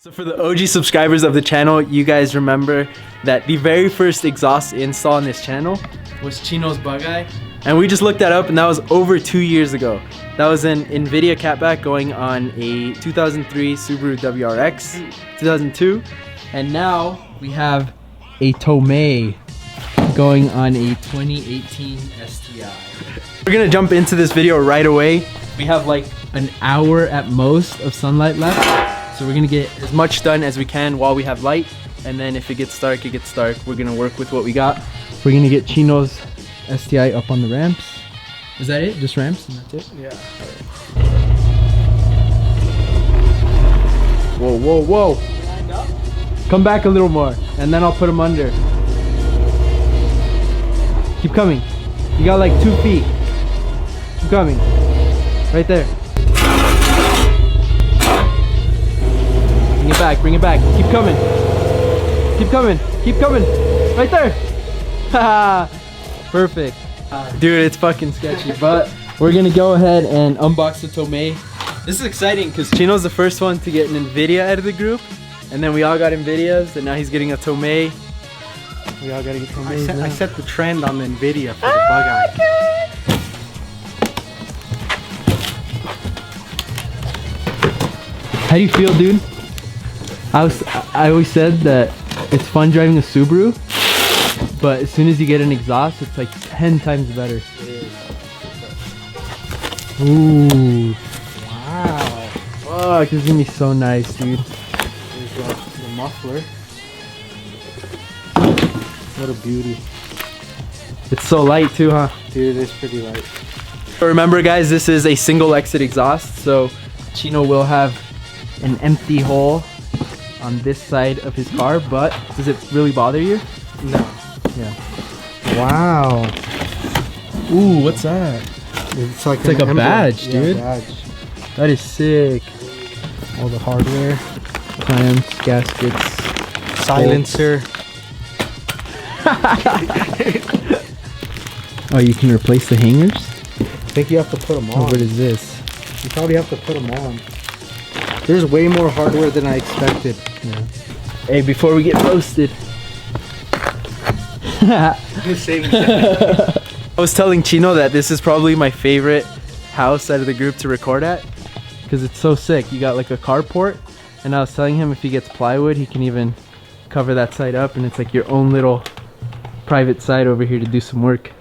So for the OG subscribers of the channel, you guys remember that the very first exhaust install on this channel was Chino's bug eye. And we just looked that up and that was over 2 years ago. That was an NVIDIA catback going on a 2003 Subaru WRX, 2002. And now we have a Tomei going on a 2018 STI. We're gonna jump into this video right away. We have like an hour at most of sunlight left. So we're gonna get as much done as we can while we have light. And then if it gets dark, it gets dark. We're gonna work with what we got. We're gonna get Chino's STI up on the ramps. Is that it? Just ramps and that's it? Yeah. Whoa, whoa, whoa. Come back a little more and then I'll put them under. Keep coming. You got like 2 feet. Keep coming. Right there. Bring it back, bring it back. Keep coming. Keep coming. Keep coming. Right there. Haha. Perfect. Dude, it's fucking sketchy, but we're gonna go ahead and unbox the Tomei. This is exciting because Chino's the first one to get an NVIDIA out of the group. And then we all got NVIDIAs, and now he's getting a Tomei. We all gotta get Tomeis. I set the trend on the NVIDIA for the bug eye. How do you feel, dude? I always said that it's fun driving a Subaru, but as soon as you get an exhaust, it's like 10 times better. Ooh. Wow. Fuck, this is gonna be so nice, dude. There's the muffler. What a beauty. It's so light too, huh? Dude, it's pretty light. Remember guys, this is a single exit exhaust, so Chino will have an empty hole on this side of his car, but does it really bother you? No. Yeah. Wow. Ooh, what's that? It's like a badge, dude. Yeah, badge. That is sick. All the hardware. Clamps, gaskets, Silencer. Oh, you can replace the hangers? I think you have to put them Oh, on. what is this? You probably have to put them on. There's way more hardware than I expected. Yeah. Hey, before we get roasted. I was telling Chino that this is probably my favorite house out of the group to record at because it's so sick. You got like a carport, and I was telling him if he gets plywood, he can even cover that side up, and it's like your own little private side over here to do some work.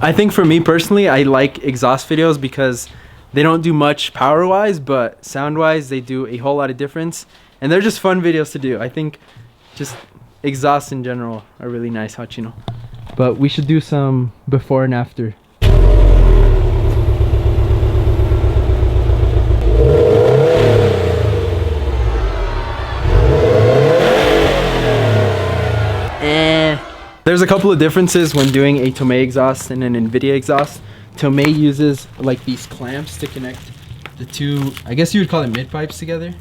I think for me personally, I like exhaust videos because they don't do much power wise, but sound wise they do a whole lot of difference, and they're just fun videos to do. I think just exhausts in general are really nice, huh, Chino? But we should do some before and after. There's a couple of differences when doing a Tomei exhaust and an NVIDIA exhaust. Tomei uses like these clamps to connect the two, I guess you would call it mid pipes together.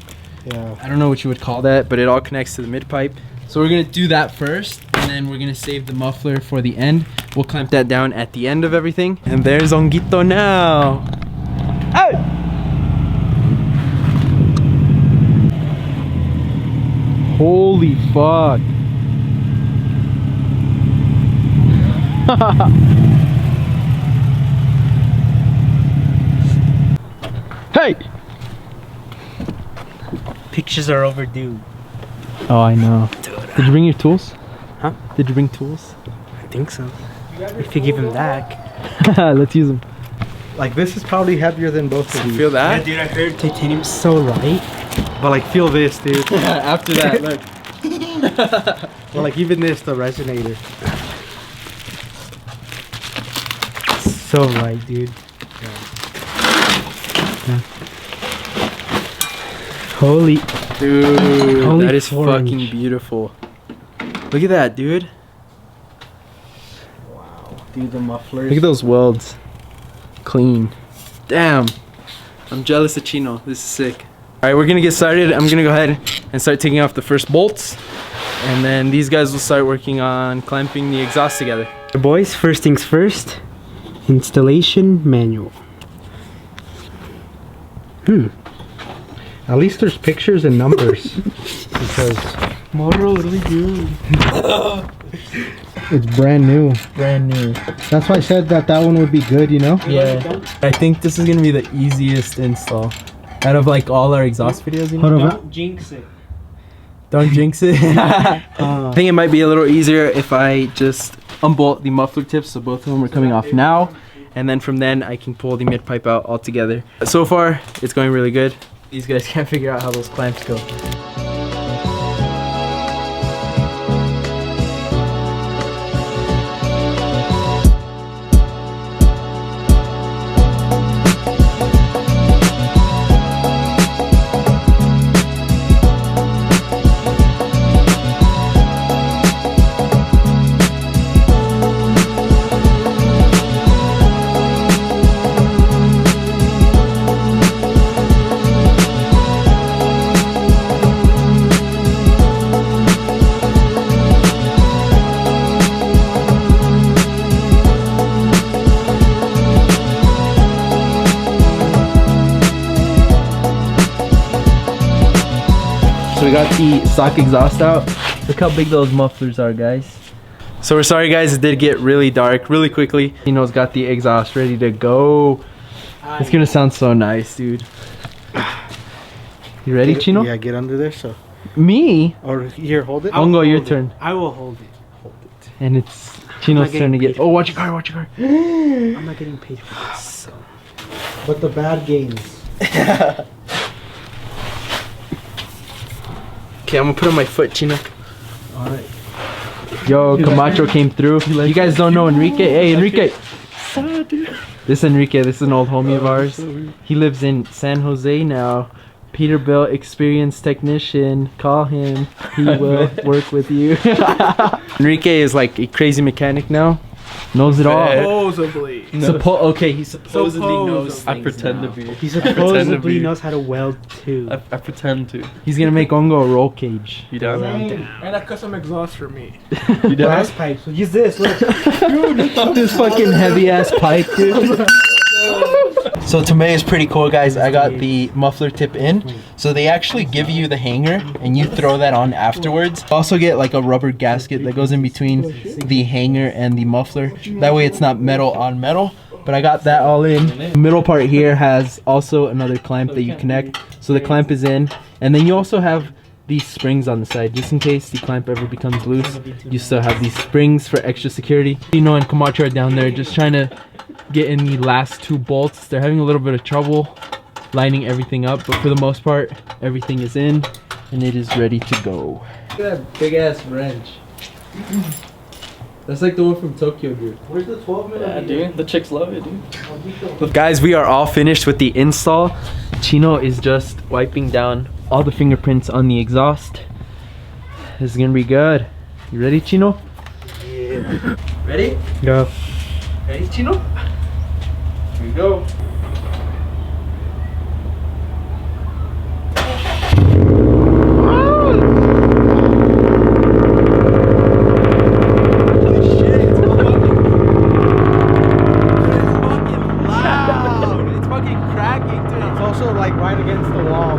Yeah. I don't know what you would call that, but it all connects to the mid pipe. So we're gonna do that first, and then we're gonna save the muffler for the end. We'll clamp that down at the end of everything. And there's Onguito now. Oh! Holy fuck. Hey! Pictures are overdue. Oh, I know. Dude. Did you bring your tools? Huh? Did you bring tools? I think so. If you give him back. Let's use them. Like, this is probably heavier than both of these. Feel that? Yeah, dude, I heard titanium's so light. But like, feel this, dude. After that, look. Well, like, even this, the resonator. So light, dude. Yeah. Holy. Dude, Holy that is orange. fucking beautiful. Look at that, dude. Wow. Dude, the mufflers. Look at those welds. Clean. Damn. I'm jealous of Chino. This is sick. Alright, we're gonna get started. I'm gonna go ahead and start taking off the first bolts. And then these guys will start working on clamping the exhaust together. Boys, first things first. Installation manual. At least there's pictures and numbers. Because Moro, what do we do? it's brand new. Brand new. That's why I said that one would be good, you know? Yeah. I think this is gonna be the easiest install out of like all our exhaust videos. You know? Don't jinx it. Don't jinx it. I think it might be a little easier if I just unbolt the muffler tips, so both of them are coming off now, and then from then I can pull the mid pipe out all together. So far, it's going really good. These guys can't figure out how those clamps go. So we got the stock exhaust out. Look how big those mufflers are, guys. So we're sorry guys, it did get really dark really quickly. Chino's got the exhaust ready to go. It's gonna sound so nice, dude. You ready, Chino? Yeah, get under there, so. Me? Or here, hold it. Ongo, your turn. I will hold it. And it's Chino's turn to get. paid. Oh, watch your car, watch your car. I'm not getting paid for this. So. But the bad games. Okay, I'm gonna put on my foot, Chino. Alright. Yo, Camacho came through. You guys don't know Enrique? Hey, Enrique. This Enrique, this is an old homie of ours. He lives in San Jose now. Peterbilt experienced technician. Call him. He will work with you. Enrique is like a crazy mechanic now. Knows it all. Supposedly. Okay, he supposedly knows I things pretend now. to be. He pretend to supposedly be. knows how to weld too. I pretend to. He's gonna make Ongo a roll cage. You down? And a custom exhaust for me. You down? Glass pipes. So use this. Look. This fucking heavy ass pipe, dude. So Tomei is pretty cool, guys. I got the muffler tip in. So they actually give you the hanger and you throw that on afterwards. Also get like a rubber gasket that goes in between the hanger and the muffler. That way it's not metal on metal. But I got that all in. The middle part here has also another clamp that you connect. So the clamp is in. And then you also have these springs on the side, just in case the clamp ever becomes loose. You still have these springs for extra security. Chino and Camacho are down there just trying to get in the last two bolts. They're having a little bit of trouble lining everything up, but for the most part, everything is in and it is ready to go. Look at that big ass wrench. That's like the one from Tokyo, dude. Where's the 12 Yeah, millimeter? dude. The chicks love it, dude. Guys, we are all finished with the install. Chino is just wiping down all the fingerprints on the exhaust. This is gonna be good. You ready, Chino? Yeah. Ready? Go. Ready, Chino? Here we go. Also, like right against the wall.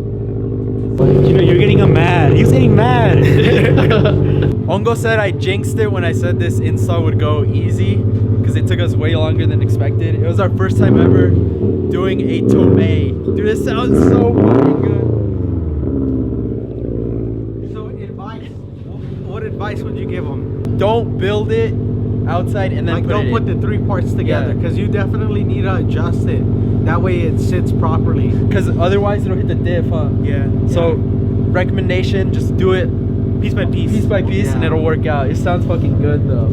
You know, you're getting him mad. He's getting mad. Ongo said I jinxed it when I said this install would go easy because it took us way longer than expected. It was our first time ever doing a Tomei. Dude, this sounds so fucking good. So advice. What advice would you give him? Don't build it outside and then Like, put don't it put in. the three parts together, Yeah. because you definitely need to adjust it. That way it sits properly. Because otherwise it'll hit the diff, huh? Yeah. So, recommendation, just do it piece by piece. piece by piece and Yeah. it'll work out. It sounds fucking good though.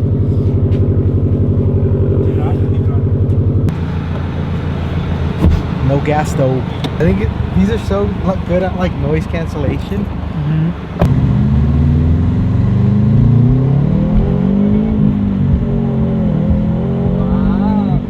No gas though. I think these are so good at like noise cancellation. Wow.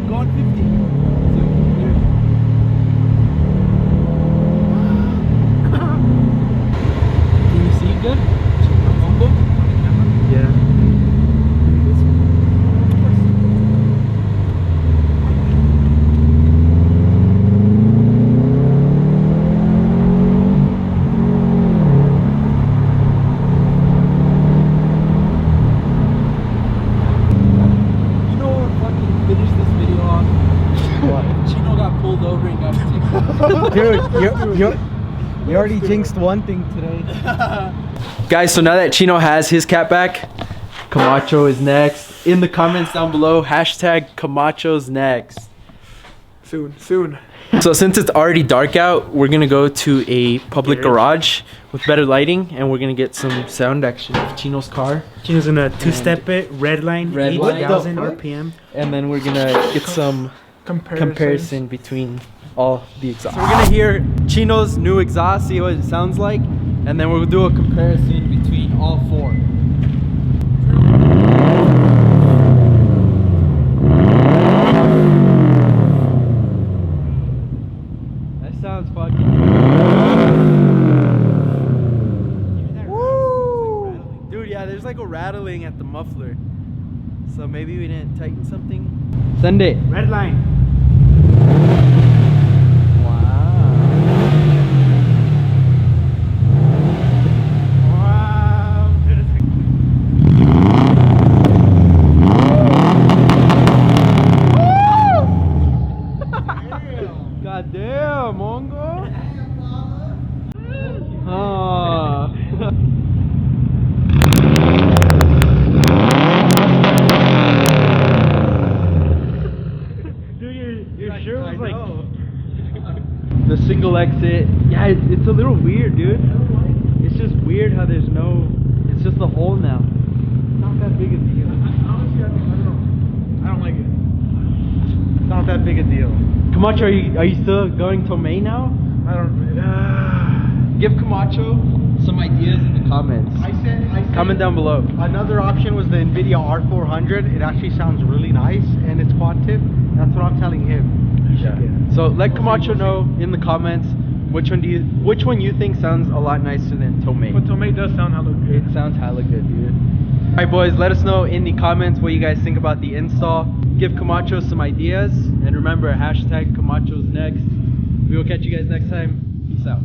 pulled over and got a ticket. Dude, you already jinxed one thing today. Guys, so now that Chino has his cat back, Camacho is next. In the comments down below, hashtag Camacho's next. Soon. So since it's already dark out, we're gonna go to a public garage with better lighting, and we're gonna get some sound action of Chino's car. Chino's gonna two-step it, red line, 8,000 RPM. And then we're gonna get some comparison between all the exhausts. So we're gonna hear Chino's new exhaust, see what it sounds like, and then we'll do a comparison between all four. That sounds fucking Woo! Dude, yeah, there's like a rattling at the muffler. So maybe we didn't tighten something. Send it. Red line. God damn, Mongo. Oh. Dude, your shirt was like... The single exit. Yeah, it's a little weird, dude. It's just weird how there's no... It's just a hole now. It's not that big a deal. Honestly, I don't know. I don't like it. It's not that big a deal. Camacho, are you still going Tomei now? I don't. Give Camacho some ideas in the comments. I said. Comment down below. Another option was the NVIDIA R400. It actually sounds really nice, and it's quad tip. That's what I'm telling him. You should get it. So let Camacho know in the comments which one you think sounds a lot nicer than Tomei. But Tomei does sound hella good. It sounds hella good, dude. Alright boys, let us know in the comments what you guys think about the install. Give Camacho some ideas, and remember, hashtag Camacho's next. We will catch you guys next time. Peace out.